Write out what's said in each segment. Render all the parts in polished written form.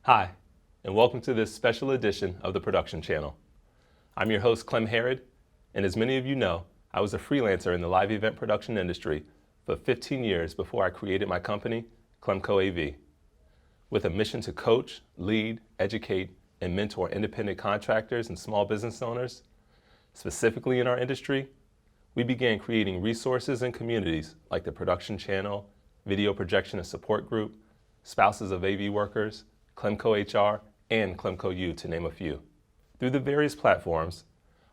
Hi, and welcome to this special edition of the Production Channel. I'm your host, Clem Harrod, and as many of you know, I was a freelancer in the live event production industry for 15 years before I created my company, CLEMCO AV. With a mission to coach, lead, educate, and mentor independent contractors and small business owners, specifically in our industry, we began creating resources and communities like the Production Channel, Video Projection and Support Group, Spouses of AV Workers, CLEMCO HR, and CLEMCO U, to name a few. Through the various platforms,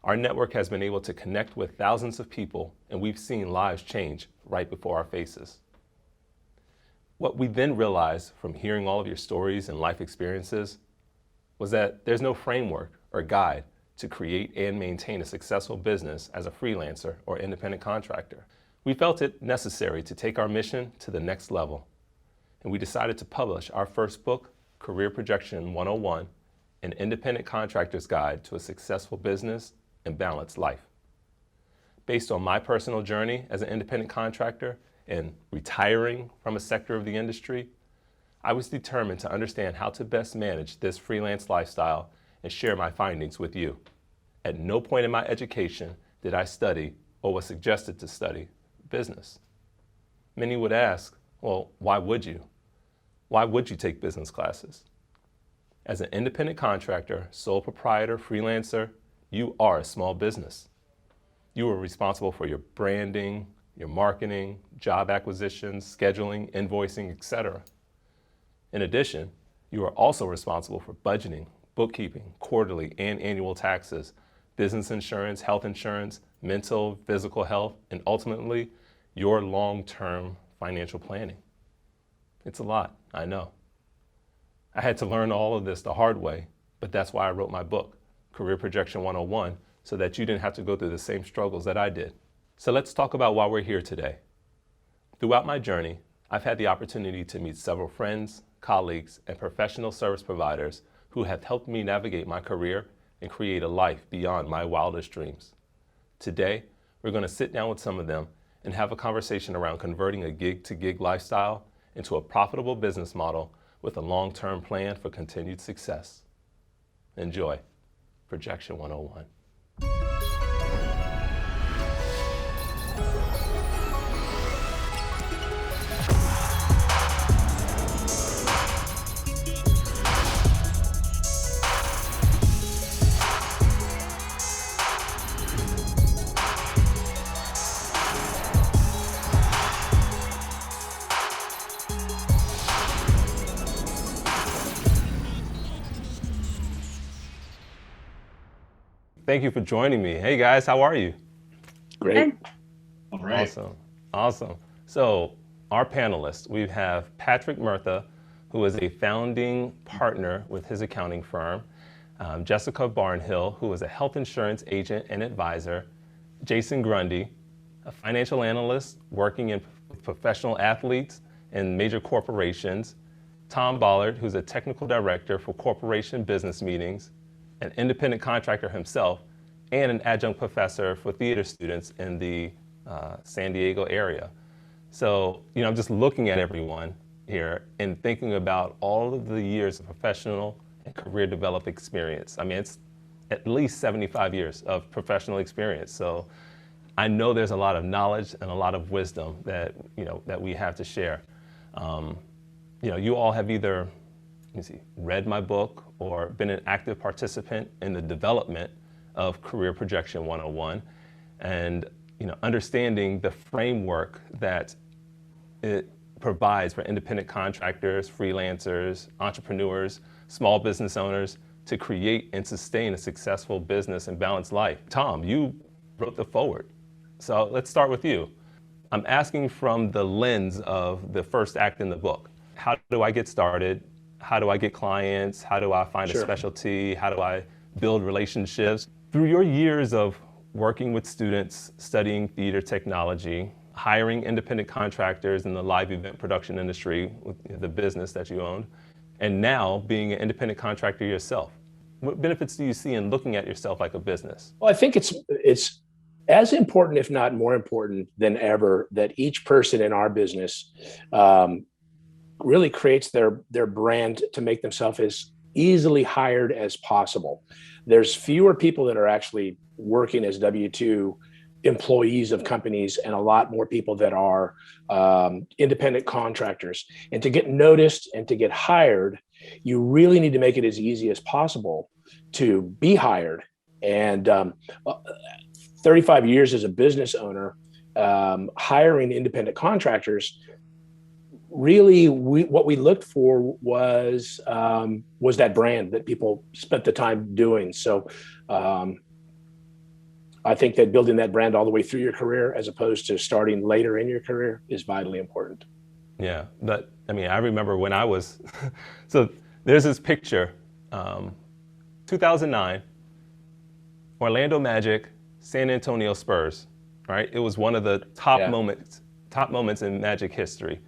our network has been able to connect with thousands of people, and we've seen lives change right before our faces. What we then realized from hearing all of your stories and life experiences was that there's no framework or guide to create and maintain a successful business as a freelancer or independent contractor. We felt it necessary to take our mission to the next level, and we decided to publish our first book, Career Projection 101, an independent contractor's guide to a successful business and balanced life. Based on my personal journey as an independent contractor and retiring from a sector of the industry, I was determined to understand how to best manage this freelance lifestyle and share my findings with you. At no point in my education did I study or was suggested to study business. Many would ask, well, why would you? Why would you take business classes? As an independent contractor, sole proprietor, freelancer, you are a small business. You are responsible for your branding, your marketing, job acquisitions, scheduling, invoicing, etc. In addition, you are also responsible for budgeting, bookkeeping, quarterly and annual taxes, business insurance, health insurance, mental, physical health, and ultimately, your long-term financial planning. It's a lot, I know. I had to learn all of this the hard way, but that's why I wrote my book, Career Projection 101, so that you didn't have to go through the same struggles that I did. So let's talk about why we're here today. Throughout my journey, I've had the opportunity to meet several friends, colleagues, and professional service providers who have helped me navigate my career and create a life beyond my wildest dreams. Today, we're going to sit down with some of them and have a conversation around converting a gig-to-gig lifestyle into a profitable business model with a long-term plan for continued success. Enjoy Projection 101. Thank you for joining me. Hey guys, how are you? Great. All right. Awesome. So our panelists, we have Patrick Murtha, who is a founding partner with his accounting firm, Jessica Barnhill, who is a health insurance agent and advisor, Jason Grundy, a financial analyst working in professional athletes and major corporations, Tom Bollard, who's a technical director for corporation business meetings, an independent contractor himself, and an adjunct professor for theater students in the San Diego area. So, I'm just looking at everyone here and thinking about all of the years of professional and career development experience. I mean, it's at least 75 years of professional experience. So I know there's a lot of knowledge and a lot of wisdom that, that we have to share. You all have either read my book or been an active participant in the development of Career Projection 101 and understanding the framework that it provides for independent contractors, freelancers, entrepreneurs, small business owners to create and sustain a successful business and balanced life. Tom, you wrote the foreword. So let's start with you. I'm asking from the lens of the first act in the book. How do I get started? How do I get clients? How do I find a specialty? How do I build relationships? Through your years of working with students, studying theater technology, hiring independent contractors in the live event production industry, with the business that you owned, and now being an independent contractor yourself, what benefits do you see in looking at yourself like a business? Well, I think it's as important, if not more important than ever, that each person in our business really creates their brand to make themselves as easily hired as possible. There's fewer people that are actually working as W-2 employees of companies, and a lot more people that are independent contractors. And to get noticed and to get hired, you really need to make it as easy as possible to be hired. And 35 years as a business owner, hiring independent contractors, really what we looked for was that brand that people spent the time doing. So I think that building that brand all the way through your career, as opposed to starting later in your career, is vitally important. Yeah, but I mean, I remember when I was, so there's this picture, 2009, Orlando Magic, San Antonio Spurs, right? It was one of the top moments in Magic history.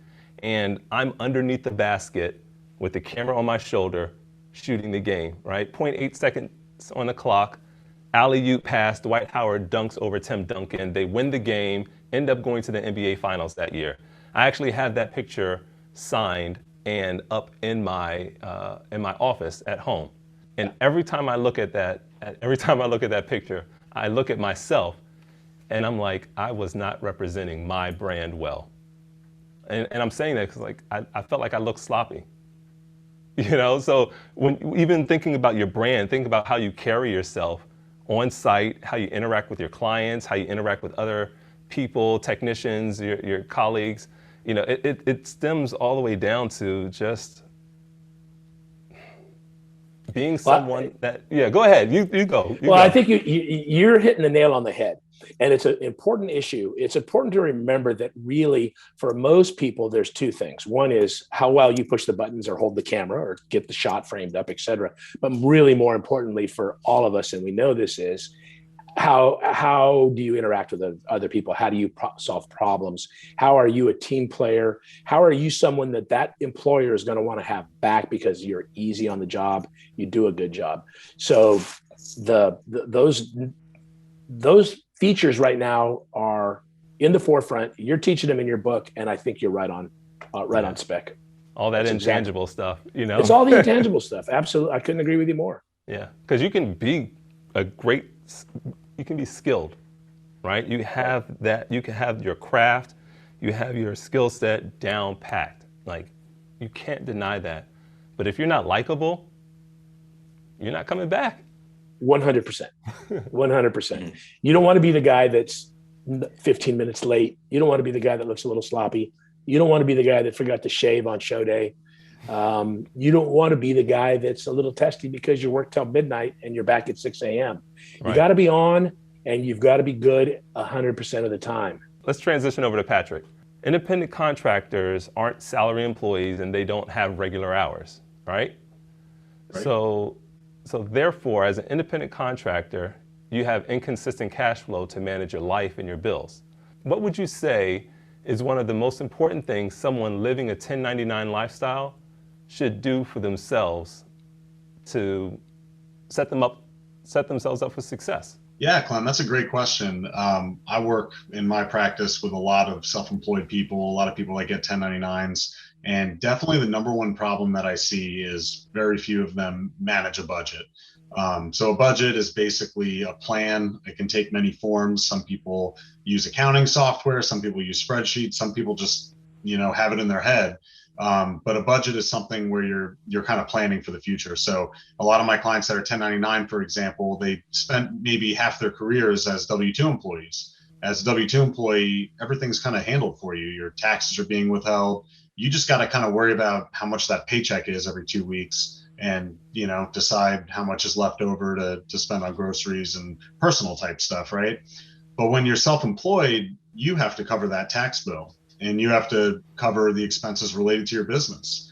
And I'm underneath the basket with the camera on my shoulder, shooting the game, right? 0.8 seconds on the clock, alley-oop pass, Dwight Howard dunks over Tim Duncan. They win the game, end up going to the NBA Finals that year. I actually have that picture signed and up in my office at home. And every time I look at that picture, I look at myself, and I'm like, I was not representing my brand well. And I'm saying that because I felt like I looked sloppy. You know, so when even thinking about your brand, think about how you carry yourself on site, how you interact with your clients, how you interact with other people, technicians, your colleagues. You know, it stems all the way down to just being someone that, yeah, go ahead, you go. I think you're hitting the nail on the head. And it's an important issue. It's important to remember that really, for most people, there's two things. One is how well you push the buttons or hold the camera or get the shot framed up, et cetera. But really, more importantly for all of us, and we know this, is how do you interact with other people? How do you solve problems? How are you a team player? How are you someone that employer is going to want to have back because you're easy on the job, you do a good job? So those features right now are in the forefront. You're teaching them in your book, and I think you're right on spec. All that intangible stuff, you know. It's all the intangible stuff. Absolutely, I couldn't agree with you more. Yeah, because you can be you can be skilled, right? You have that. You can have your craft, you have your skill set down packed. Like, you can't deny that. But if you're not likable, you're not coming back. 100%. 100%. You don't want to be the guy that's 15 minutes late. You don't want to be the guy that looks a little sloppy. You don't want to be the guy that forgot to shave on show day. You don't want to be the guy that's a little testy because you work till midnight and you're back at 6 a.m. Right. You got to be on, and you've got to be good 100% of the time. Let's transition over to Patrick. Independent contractors aren't salary employees, and they don't have regular hours, right? So therefore, as an independent contractor, you have inconsistent cash flow to manage your life and your bills. What would you say is one of the most important things someone living a 1099 lifestyle should do for themselves to set themselves up for success? Yeah, Clem, that's a great question. I work in my practice with a lot of self-employed people, a lot of people that get 1099s. And definitely the number one problem that I see is very few of them manage a budget. So a budget is basically a plan. It can take many forms. Some people use accounting software, some people use spreadsheets, some people just, have it in their head. But a budget is something where you're kind of planning for the future. So a lot of my clients that are 1099, for example, they spent maybe half their careers as W-2 employees. As a W-2 employee, everything's kind of handled for you. Your taxes are being withheld. You just got to kind of worry about how much that paycheck is every 2 weeks and, decide how much is left over to spend on groceries and personal type stuff, right? But when you're self-employed, you have to cover that tax bill and you have to cover the expenses related to your business.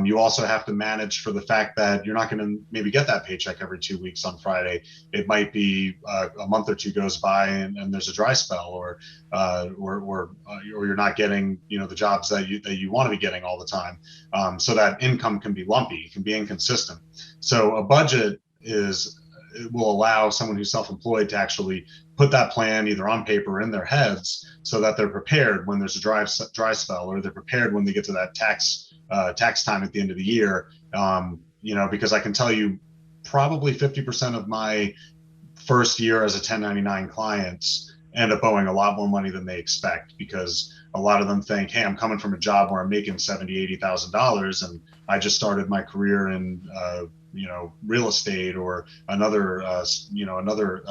You also have to manage for the fact that you're not going to maybe get that paycheck every 2 weeks on Friday. It might be a month or two goes by and there's a dry spell, or you're not getting the jobs that you want to be getting all the time. So that income can be lumpy, can be inconsistent. So a budget is it will allow someone who's self-employed to actually put that plan either on paper or in their heads so that they're prepared when there's a dry spell, or they're prepared when they get to that tax time at the end of the year. Because I can tell you probably 50% of my first year as a 1099 clients end up owing a lot more money than they expect, because a lot of them think, hey, I'm coming from a job where I'm making $70,000, $80,000, and I just started my career in real estate or another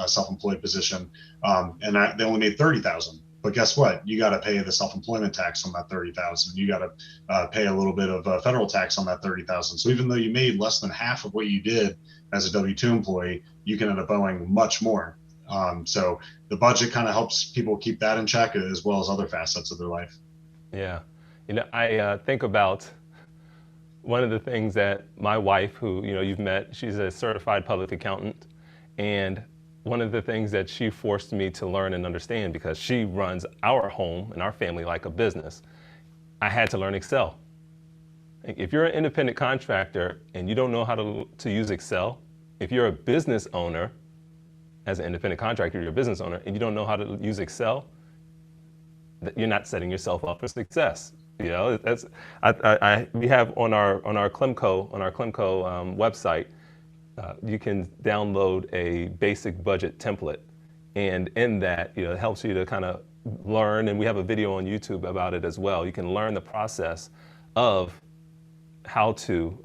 self-employed position, and they only made $30,000. But guess what? You got to pay the self-employment tax on that $30,000. You got to pay a little bit of federal tax on that $30,000. So even though you made less than half of what you did as a W-2 employee, you can end up owing much more. So the budget kind of helps people keep that in check, as well as other facets of their life. Yeah. I think about one of the things that my wife, who you've met, she's a certified public accountant, and one of the things that she forced me to learn and understand, because she runs our home and our family like a business, I had to learn Excel. If you're an independent contractor and you don't know how to use Excel, if you're a business owner, as an independent contractor, you're a business owner, and you don't know how to use Excel, you're not setting yourself up for success. We have on our CLEMCO website, you can download a basic budget template, and in that, it helps you to kind of learn. And we have a video on YouTube about it as well. You can learn the process of how to,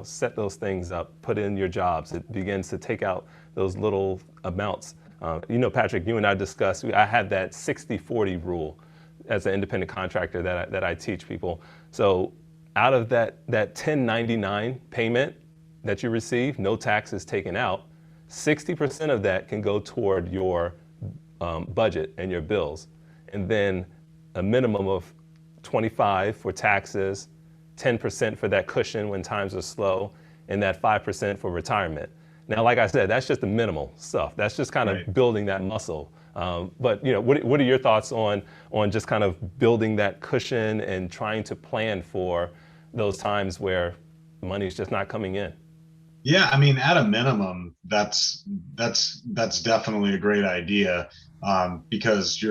set those things up, put in your jobs. It begins to take out those little amounts. Patrick, you and I discussed, I had that 60-40 rule as an independent contractor that I teach people. So out of that 1099 payment that you receive, no taxes taken out, 60% of that can go toward your budget and your bills. And then a minimum of 25 for taxes, 10% for that cushion when times are slow, and that 5% for retirement. Now, like I said, that's just the minimal stuff. That's just kind of building that muscle. But what are your thoughts on just kind of building that cushion and trying to plan for those times where money's just not coming in? Yeah, I mean, at a minimum, that's definitely a great idea, because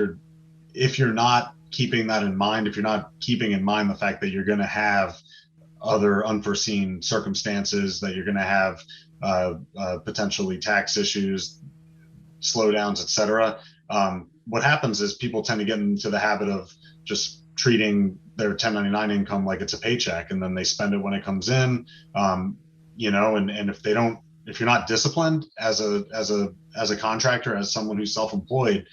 if you're not keeping that in mind, if you're not keeping in mind the fact that you're going to have other unforeseen circumstances, that you're going to have potentially tax issues, slowdowns, etc. What happens is people tend to get into the habit of just treating their 1099 income like it's a paycheck, and then they spend it when it comes in. And if you're not disciplined as a contractor, as someone who's self-employed,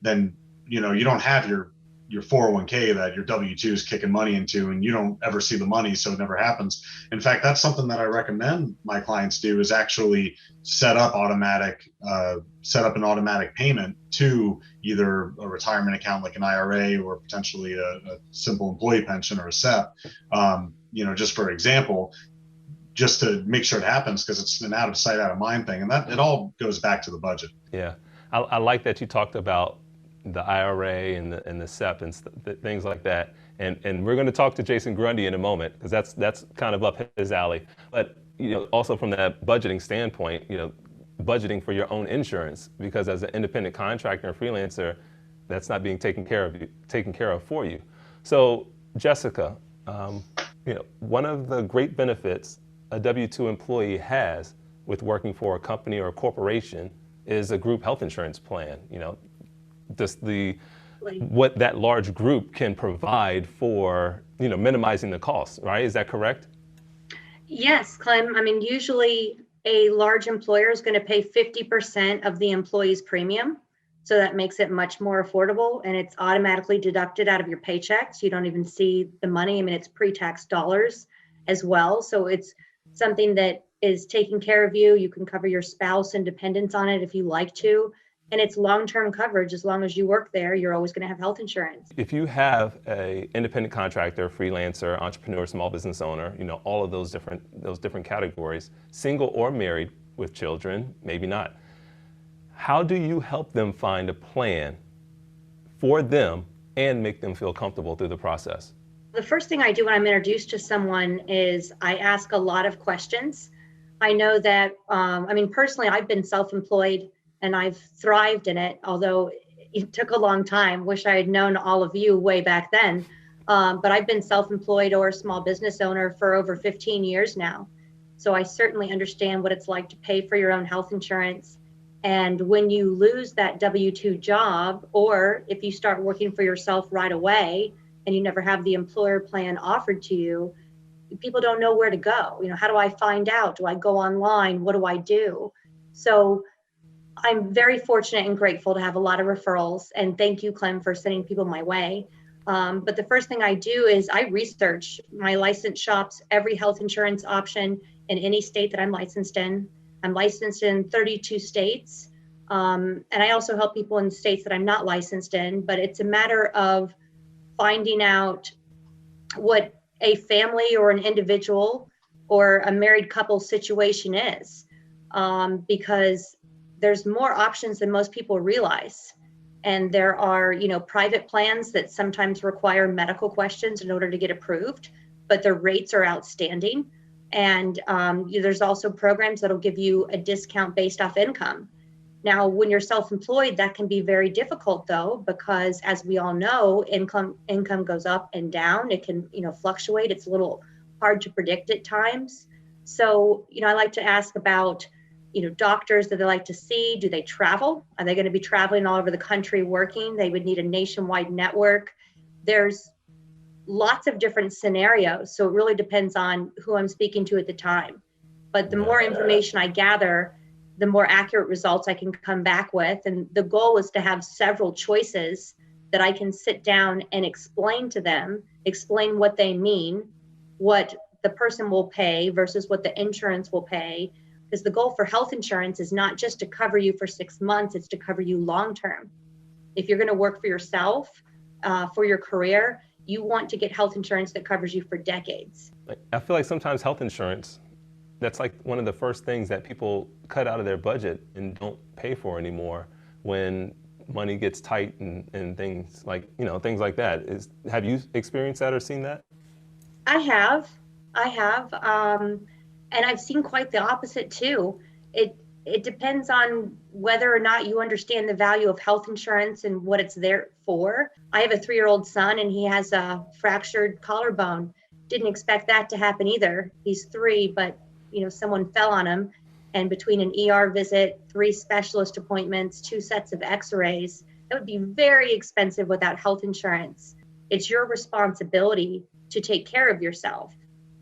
then you don't have your 401k that your W-2 is kicking money into, and you don't ever see the money, so it never happens. In fact, that's something that I recommend my clients do, is actually set up an automatic payment to either a retirement account like an IRA, or potentially a simple employee pension or a SEP, just for example, just to make sure it happens, because it's an out of sight, out of mind thing. And that it all goes back to the budget. Yeah, I like that you talked about the IRA and the SEP and things like that. And we're going to talk to Jason Grundy in a moment, because that's kind of up his alley. But also from that budgeting standpoint, budgeting for your own insurance, because as an independent contractor and freelancer, that's not being taken care of for you. So Jessica, one of the great benefits a W-2 employee has with working for a company or a corporation is a group health insurance plan. What that large group can provide for minimizing the costs, right? Is that correct? Yes, Clem. I mean, usually a large employer is going to pay 50% of the employee's premium. So that makes it much more affordable, and it's automatically deducted out of your paycheck. So you don't even see the money. I mean, it's pre-tax dollars as well. So it's something that is taking care of you. You can cover your spouse and dependents on it if you like to. And it's long-term coverage. As long as you work there, you're always going to have health insurance. If you have a independent contractor, freelancer, entrepreneur, small business owner, all of those different categories, single or married with children, maybe not, how do you help them find a plan for them and make them feel comfortable through the process? The first thing I do when I'm introduced to someone is I ask a lot of questions. I know that, I mean, personally, I've been self-employed and I've thrived in it, although it took a long time. Wish I had known all of you way back then. But I've been self-employed or a small business owner for over 15 years now. So I certainly understand what it's like to pay for your own health insurance. And when you lose that W-2 job, or if you start working for yourself right away and you never have the employer plan offered to you, people don't know where to go. You know, how do I find out? Do I go online? What do I do? So I'm very fortunate and grateful to have a lot of referrals. And thank you, Clem, for sending people my way. But the first thing I do is I research. My license shops every health insurance option in any state that I'm licensed in. I'm licensed in 32 states. And I also help people in states that I'm not licensed in, but it's a matter of finding out what a family or an individual or a married couple situation is, because there's more options than most people realize. And there are, you know, private plans that sometimes require medical questions in order to get approved, but the rates are outstanding. And there's also programs that'll give you a discount based off income. Now, when you're self-employed, that can be very difficult though, because as we all know, income goes up and down. It can, you know, fluctuate. It's a little hard to predict at times. So, you know, I like to ask about, you know, doctors that they like to see. Do they travel? Are they going to be traveling all over the country working? They would need a nationwide network. There's lots of different scenarios. So it really depends on who I'm speaking to at the time. But the more information I gather, the more accurate results I can come back with. And the goal is to have several choices that I can sit down and explain to them, explain what they mean, what the person will pay versus what the insurance will pay. Because the goal for health insurance is not just to cover you for 6 months, it's to cover you long-term. If you're going to work for yourself, for your career, you want to get health insurance that covers you for decades. I feel like sometimes health insurance, that's like one of the first things that people cut out of their budget and don't pay for anymore when money gets tight and things like, you know, things like that. Have you experienced that or seen that? I have. And I've seen quite the opposite too. It depends on whether or not you understand the value of health insurance and what it's there for. I have a 3-year-old son and he has a fractured collarbone. Didn't expect that to happen either. He's 3, but you know, someone fell on him, and between an ER visit, 3 specialist appointments, 2 sets of x-rays, it would be very expensive without health insurance. It's your responsibility to take care of yourself.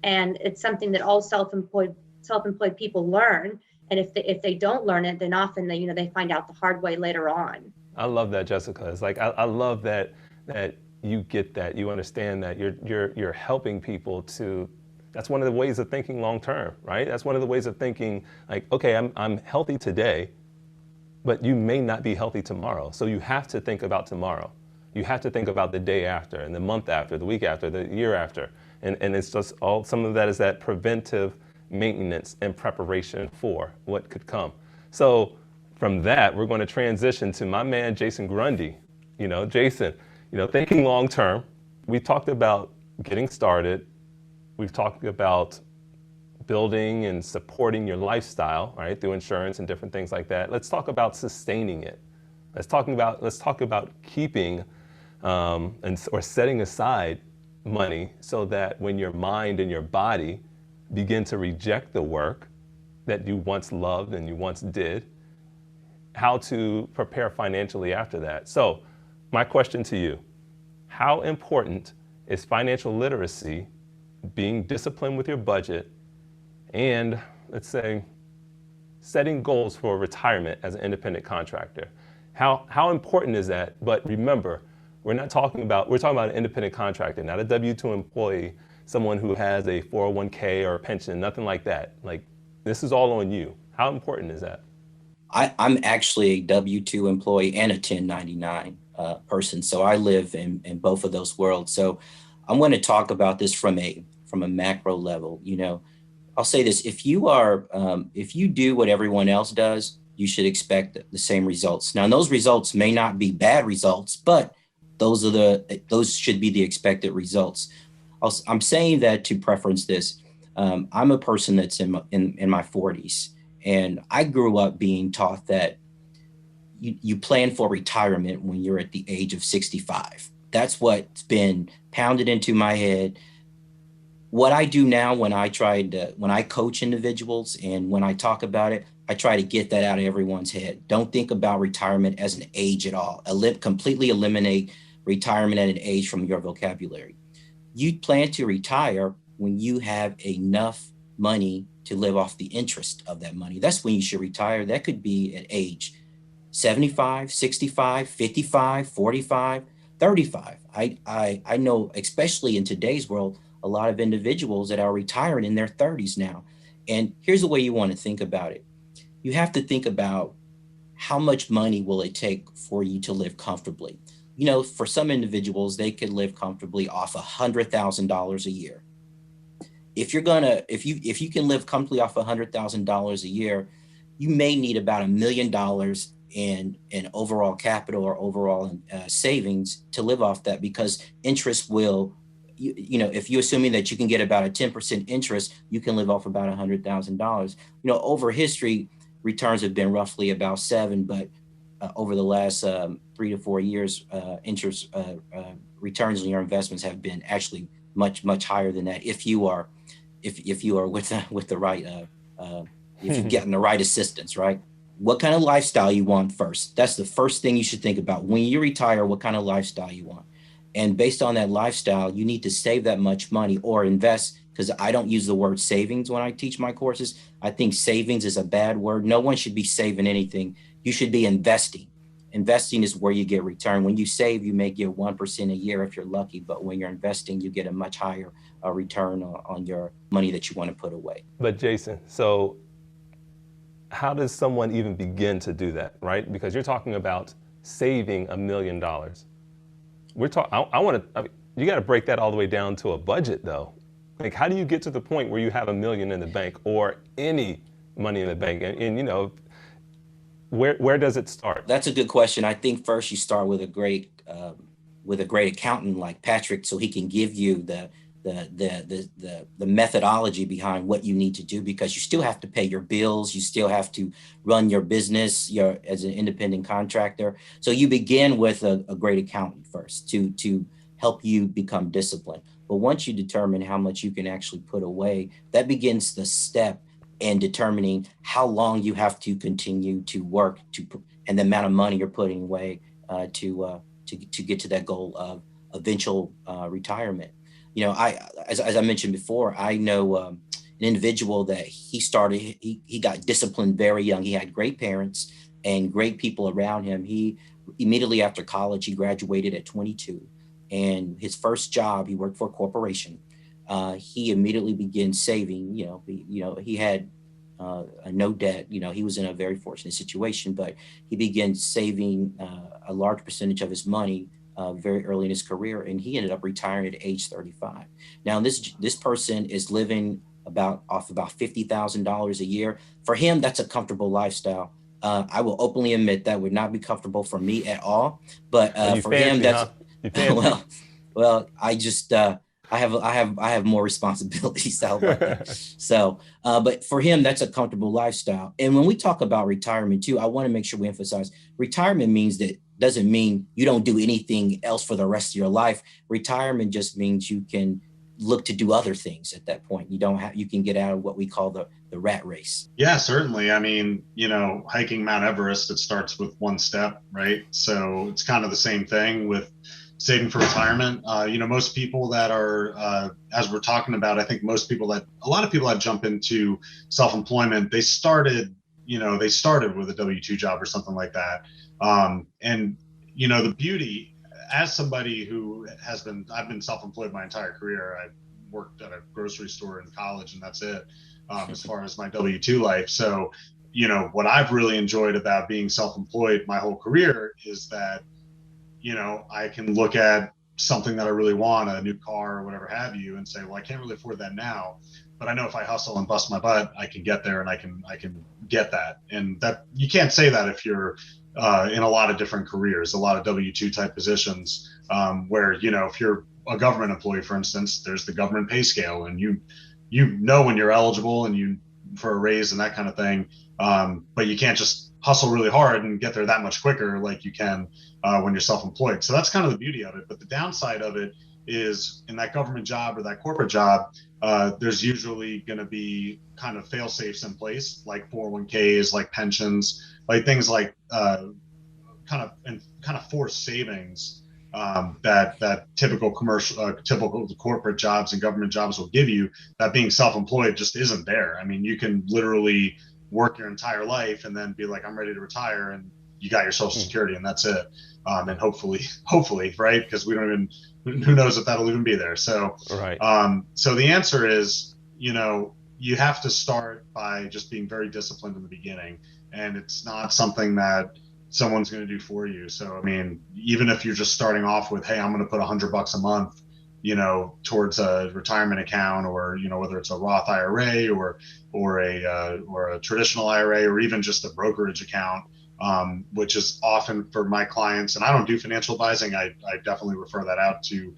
And it's something that all self-employed people learn. And if they don't learn it, then often they find out the hard way later on. I love that, Jessica. It's like I love that you get that, you understand that you're helping people to. That's one of the ways of thinking long term, right? That's one of the ways of thinking like, okay, I'm healthy today, but you may not be healthy tomorrow. So you have to think about tomorrow. You have to think about the day after and the month after, the week after, the year after. And it's just some of that is that preventive maintenance and preparation for what could come. So from that, we're going to transition to my man, Jason Grundy. You know, Jason, you know, thinking long term, we talked about getting started. We've talked about building and supporting your lifestyle, right, through insurance and different things like that. Let's talk about sustaining it. Let's talk about keeping or setting aside money so that when your mind and your body begin to reject the work that you once loved and you once did, how to prepare financially after that. So my question to you, how important is financial literacy, being disciplined with your budget, and let's say setting goals for retirement as an independent contractor? How important is that? But remember, we're talking about an independent contractor, not a W-2 employee, someone who has a 401k or a pension, nothing like that. Like, this is all on you. How important is that? I'm actually a W-2 employee and a 1099 person. So I live in both of those worlds. So I'm going to talk about this from a macro level. You know, I'll say this: if you do what everyone else does, you should expect the same results. Now, those results may not be bad results, but those should be the expected results. I'm saying that to preference this. I'm a person that's in my 40s, and I grew up being taught that you plan for retirement when you're at the age of 65. That's what's been pounded into my head. What I do now when I coach individuals and when I talk about it, I try to get that out of everyone's head. Don't think about retirement as an age at all. Completely eliminate retirement at an age from your vocabulary. You plan to retire when you have enough money to live off the interest of that money. That's when you should retire. That could be at age 75, 65, 55, 45, 35. I know, especially in today's world, a lot of individuals that are retiring in their 30s now. And here's the way you want to think about it. You have to think about how much money will it take for you to live comfortably. You know, for some individuals, they could live comfortably off $100,000 a year. If you can live comfortably off $100,000 a year, you may need about $1 million in overall capital or overall savings to live off that, because interest will, you know, if you're assuming that you can get about a 10% interest, you can live off about $100,000. You know, over history, returns have been roughly about 7, but over the last 3 to 4 years, interest returns on your investments have been actually much higher than that. If you are with the right, if you've gotten the right assistance, right? What kind of lifestyle you want first? That's the first thing you should think about when you retire. What kind of lifestyle you want, and based on that lifestyle, you need to save that much money or invest. Because I don't use the word savings when I teach my courses. I think savings is a bad word. No one should be saving anything. You should be investing. Investing is where you get return. When you save, you may get 1% a year if you're lucky, but when you're investing, you get a much higher return on your money that you want to put away. But Jason, so how does someone even begin to do that, right? Because you're talking about saving $1 million. We're talking. You got to break that all the way down to a budget, though. Like, how do you get to the point where you have $1 million in the bank or any money in the bank? And you know, where does it start? That's a good question. I think first you start with a great accountant like Patrick, so he can give you the methodology behind what you need to do, because you still have to pay your bills. You still have to run your business as an independent contractor. So you begin with a great accountant first to help you become disciplined. But once you determine how much you can actually put away, that begins the step in determining how long you have to continue to work and the amount of money you're putting away to get to that goal of eventual retirement. You know, as I mentioned before, I know an individual that he got disciplined very young. He had great parents and great people around him. He immediately after college, he graduated at 22. And his first job, he worked for a corporation. He immediately began saving. He had no debt. You know, he was in a very fortunate situation, but he began saving a large percentage of his money very early in his career, and he ended up retiring at age 35. Now, this person is living off about $50,000 a year. For him, that's a comfortable lifestyle. I will openly admit that would not be comfortable for me at all. But for him, that's well. I just I have more responsibilities. So, but for him, that's a comfortable lifestyle. And when we talk about retirement too, I want to make sure we emphasize retirement doesn't mean you don't do anything else for the rest of your life. Retirement just means you can look to do other things at that point. You can get out of what we call the rat race. Yeah, certainly. I mean, you know, hiking Mount Everest, it starts with one step, right? So it's kind of the same thing with saving for retirement. You know, most people that are, as we're talking about, I think a lot of people that jump into self-employment, they started with a W-2 job or something like that. And, you know, the beauty, as somebody who I've been self-employed my entire career. I worked at a grocery store in college, and that's it, as far as my W-2 life. So, you know, what I've really enjoyed about being self-employed my whole career is that, you know, I can look at something that I really want, a new car or whatever have you, and say, well, I can't really afford that now, but I know if I hustle and bust my butt, I can get there, and I can get that. And that you can't say that if you're in a lot of different careers, a lot of W-2 type positions, where, you know, if you're a government employee, for instance, there's the government pay scale, and you you know when you're eligible and you for a raise and that kind of thing. But you can't just hustle really hard and get there that much quicker like you can when you're self-employed. So that's kind of the beauty of it. But the downside of it is in that government job or that corporate job, there's usually going to be kind of fail safes in place, like 401ks, like pensions, like things like kind of forced savings that typical commercial, typical corporate jobs and government jobs will give you. That being self-employed just isn't there. I mean, you can literally work your entire life and then be like, I'm ready to retire, and you got your Social Security, and that's it. And hopefully, right? Because we don't even, who knows if that'll even be there. So, Right. So the answer is, you have to start by just being very disciplined in the beginning, and it's not something that someone's going to do for you. So, I mean, even if you're just starting off with, hey, I'm going to put $100 a month, towards a retirement account, or, whether it's a Roth IRA or a traditional IRA, or even just a brokerage account, which is often for my clients. And I don't do financial advising. I definitely refer that out to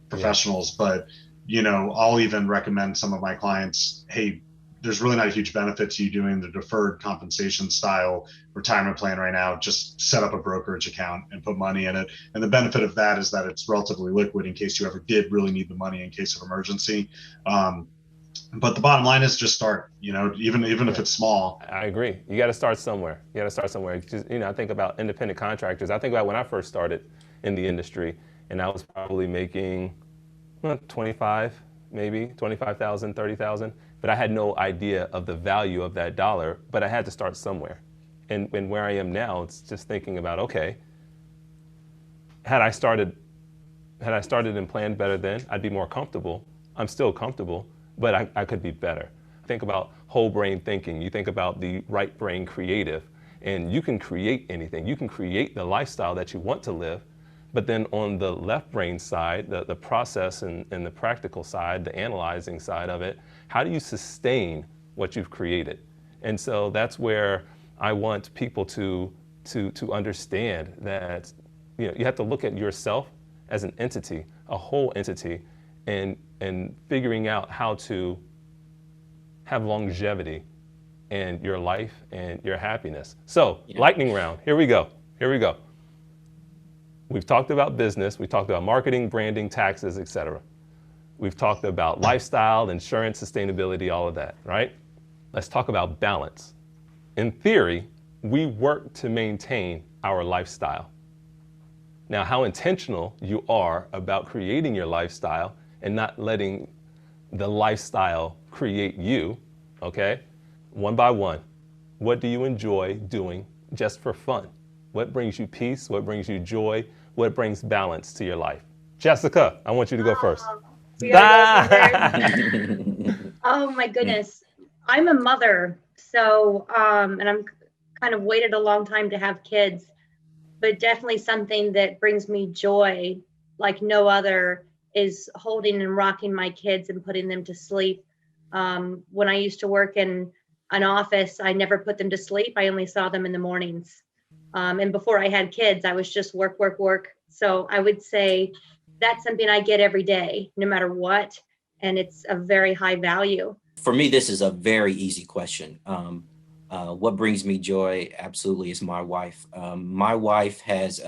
professionals, but, I'll even recommend some of my clients, hey, there's really not a huge benefit to you doing the deferred compensation style retirement plan right now. Just set up a brokerage account and put money in it. And the benefit of that is that it's relatively liquid in case you ever did really need the money in case of emergency. But the bottom line is just start, even if it's small. I agree. You got to start somewhere. Just, I think about independent contractors. I think about when I first started in the industry, and I was probably making 25, maybe 25,000, 30,000. But I had no idea of the value of that dollar, but I had to start somewhere. And where I am now, it's just thinking about, okay, had I started and planned better then, I'd be more comfortable. I'm still comfortable, but I could be better. Think about whole brain thinking. You think about the right brain creative, and you can create anything. You can create the lifestyle that you want to live. But then on the left brain side, the process and the practical side, the analyzing side of it, how do you sustain what you've created? And so that's where I want people to understand that you have to look at yourself as an entity, a whole entity, and figuring out how to have longevity in your life and your happiness. So, lightning round, here we go. We've talked about business, we talked about marketing, branding, taxes, etc. We've talked about lifestyle, insurance, sustainability, all of that, right? Let's talk about balance. In theory, we work to maintain our lifestyle. Now, how intentional you are about creating your lifestyle and not letting the lifestyle create you, okay? One by one, what do you enjoy doing just for fun? What brings you peace? What brings you joy? What brings balance to your life? Jessica, I want you to go first. Oh my goodness. I'm a mother, so, and I'm kind of waited a long time to have kids, but definitely something that brings me joy like no other is holding and rocking my kids and putting them to sleep. When I used to work in an office, I never put them to sleep. I only saw them in the mornings. And before I had kids, I was just work. So I would say that's something I get every day, no matter what. And it's a very high value. For me, this is a very easy question. What brings me joy absolutely is my wife. My wife has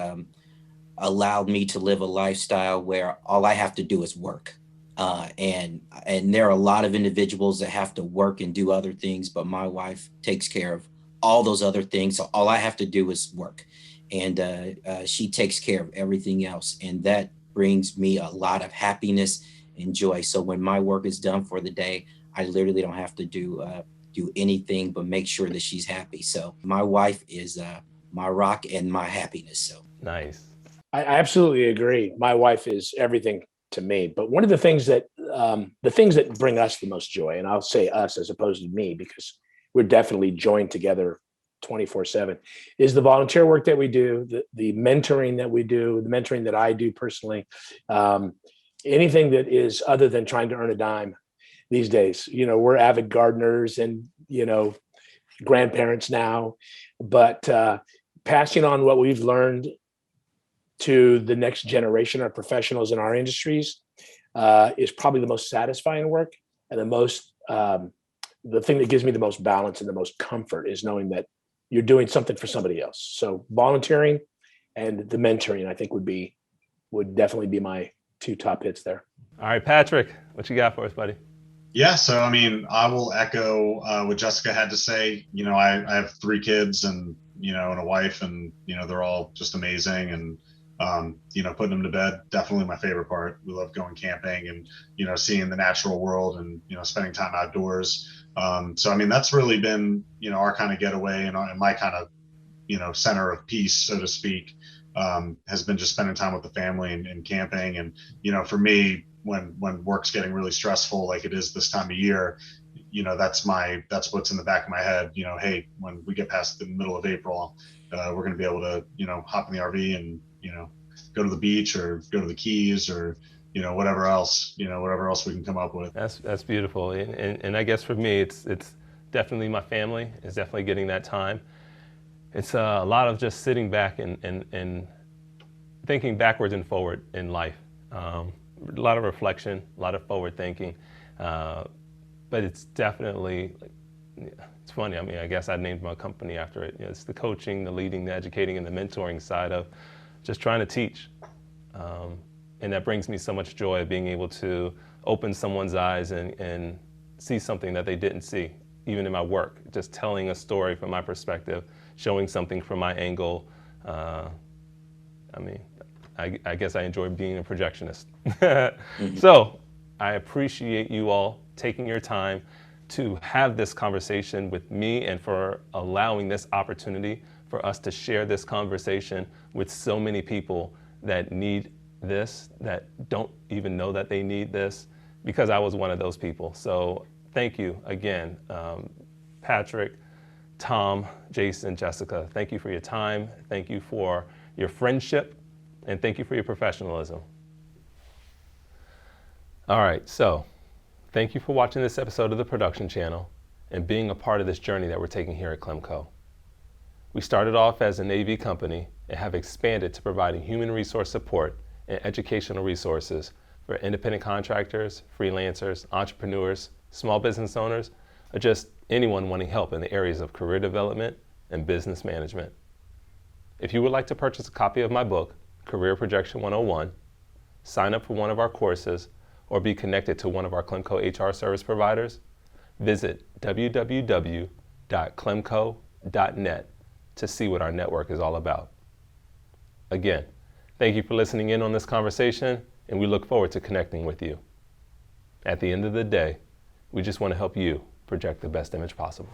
allowed me to live a lifestyle where all I have to do is work. And there are a lot of individuals that have to work and do other things, but my wife takes care of all those other things. So all I have to do is work. And she takes care of everything else. And that brings me a lot of happiness and joy. So when my work is done for the day, I literally don't have to do anything but make sure that she's happy. So my wife is my rock and my happiness. So nice. I absolutely agree. My wife is everything to me. But one of the things that bring us the most joy, and I'll say us as opposed to me, because we're definitely joined together 24/7, is the volunteer work that we do, the mentoring that we do, the mentoring that I do personally, anything that is other than trying to earn a dime these days. We're avid gardeners and, grandparents now, but passing on what we've learned to the next generation of professionals in our industries is probably the most satisfying work. And the thing that gives me the most balance and the most comfort is knowing that you're doing something for somebody else. So volunteering and the mentoring, I think would definitely be my two top hits there. All right, Patrick, what you got for us, buddy? Yeah, so I mean, I will echo what Jessica had to say. I have 3 kids and and a wife, and they're all just amazing. And putting them to bed, definitely my favorite part. We love going camping and seeing the natural world and spending time outdoors. So I mean, that's really been our kind of getaway and my kind of center of peace, so to speak. Has been just spending time with the family and camping. And for me, when work's getting really stressful like it is this time of year, that's what's in the back of my head. Hey, when we get past the middle of April, we're going to be able to hop in the RV and go to the beach or go to the Keys or whatever else we can come up with. That's beautiful. And I guess for me, it's definitely my family. It's definitely getting that time. It's a lot of just sitting back and thinking backwards and forward in life. A lot of reflection, a lot of forward thinking, but it's definitely, it's funny. I mean, I guess I named my company after it. It's the coaching, the leading, the educating, and the mentoring side of just trying to teach. And that brings me so much joy, being able to open someone's eyes and see something that they didn't see, even in my work, just telling a story from my perspective, showing something from my angle. I mean, I guess I enjoy being a projectionist. So I appreciate you all taking your time to have this conversation with me and for allowing this opportunity for us to share this conversation with so many people that need this, that don't even know that they need this, because I was one of those people. So thank you again, Patrick, Tom, Jason, Jessica. Thank you for your time. Thank you for your friendship. And thank you for your professionalism. All right, so thank you for watching this episode of the production channel and being a part of this journey that we're taking here at CLEMCO. We started off as an AV company and have expanded to providing human resource support and educational resources for independent contractors, freelancers, entrepreneurs, small business owners, or just anyone wanting help in the areas of career development and business management. If you would like to purchase a copy of my book, Career Projection 101, sign up for one of our courses, or be connected to one of our CLEMCO HR service providers, visit www.clemco.net to see what our network is all about. Again, thank you for listening in on this conversation, and we look forward to connecting with you. At the end of the day, we just want to help you project the best image possible.